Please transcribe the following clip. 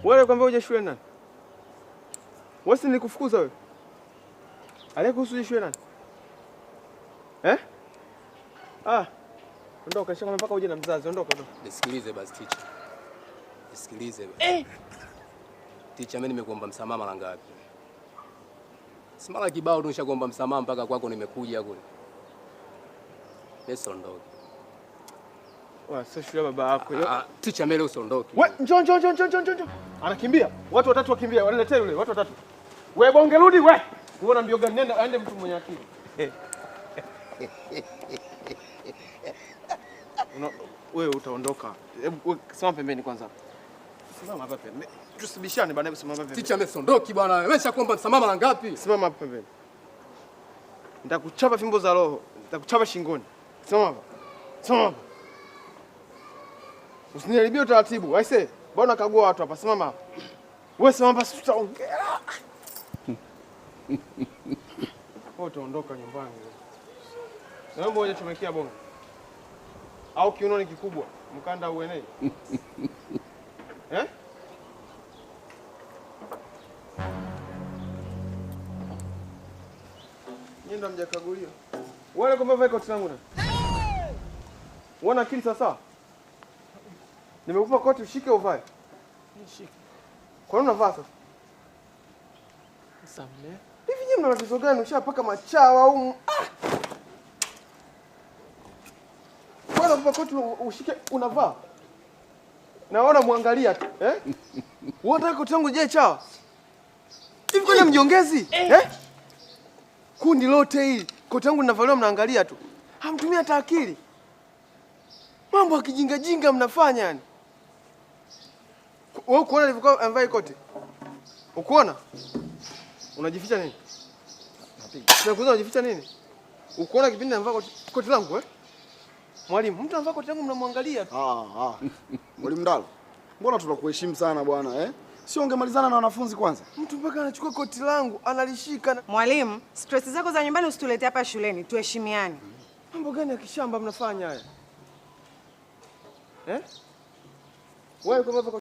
Wewe kwambia uje shule nani? Wewe si nilikufukuza wewe? Aliyekuhusu shule nani? Ondoka, shaka mpaka uje na mzazi, ondoka. Nisikilize basi teacher. Nisikilize basi. Teacher, mimi nimekuomba msamaha mara ngapi? Si mara kibao tu nishakuomba msamaha mpaka kwako nimekuja kule. Yesu ondoke. Sasa shule baba yako. Teacher, mimi usiondoke. Wewe njoo. Anakimbia. Watu watatu wakimbia, waniletee yule, watu watatu. Wewe bonge rudi wewe. Unaona mbio gani? Nenda aende mtu mwenye akili. Wewe utaondoka. Hebu simama pembeni kwanza. Simama hapa pembeni. Tusibishane baadaye, simama pembeni. Teacher, mimi siondoki bwana. Wewe nishakuomba msamaha mara ngapi? Simama hapa pembeni. Nitakuchapa fimbo za roho. Nitakuchapa shingoni. Simama hapa. Simama hapa. Usiniharibie utaratibu. Aise, bwana kagua watu hapa. Simama hapa. Wewe simama hapa, tutaongea. Wewe utaondoka nyumbani. Naomba uje tumekea bonga. Au kiunoni kikubwa, mkanda uenei. Nenda mjakagulia. Wewe kwamba vile koti langu na. Unaona akili sasa? Nimekupa koti ushike uvae. Nishike. Kwa nini unavaa sasa? Samle. Hivi nyinyi mna tatizo gani? Ushapaka machawa au Bwana kwa koti ushike unavaa. Naona muangalia tu, Unataka koti langu je chawa? Hivi kwani mjongezi? Kundi lote hili koti langu ninavaliwa mnaangalia tu. Hamtumia hata akili. Mambo ya kijinga jinga mnafanya yani. Wewe ukoona nilivyokuwa amevaa koti? Ukoona? Unajificha nini? Nakuuliza unajificha nini? Ukoona kipindi ninavaa koti langu Mwalimu, mtu anavaa koti langu mnamwangalia tu. Mwalimu Ndalo. Mbona tunakuheshimu sana bwana, Sio ungemalizana na wanafunzi kwanza? Mtu mpaka anachukua koti langu, analishika. Mwalimu, stress zako za nyumbani usitulete hapa shuleni, tuheshimiane. Mambo gani ya kishamba mnafanya haya? Wewe kwa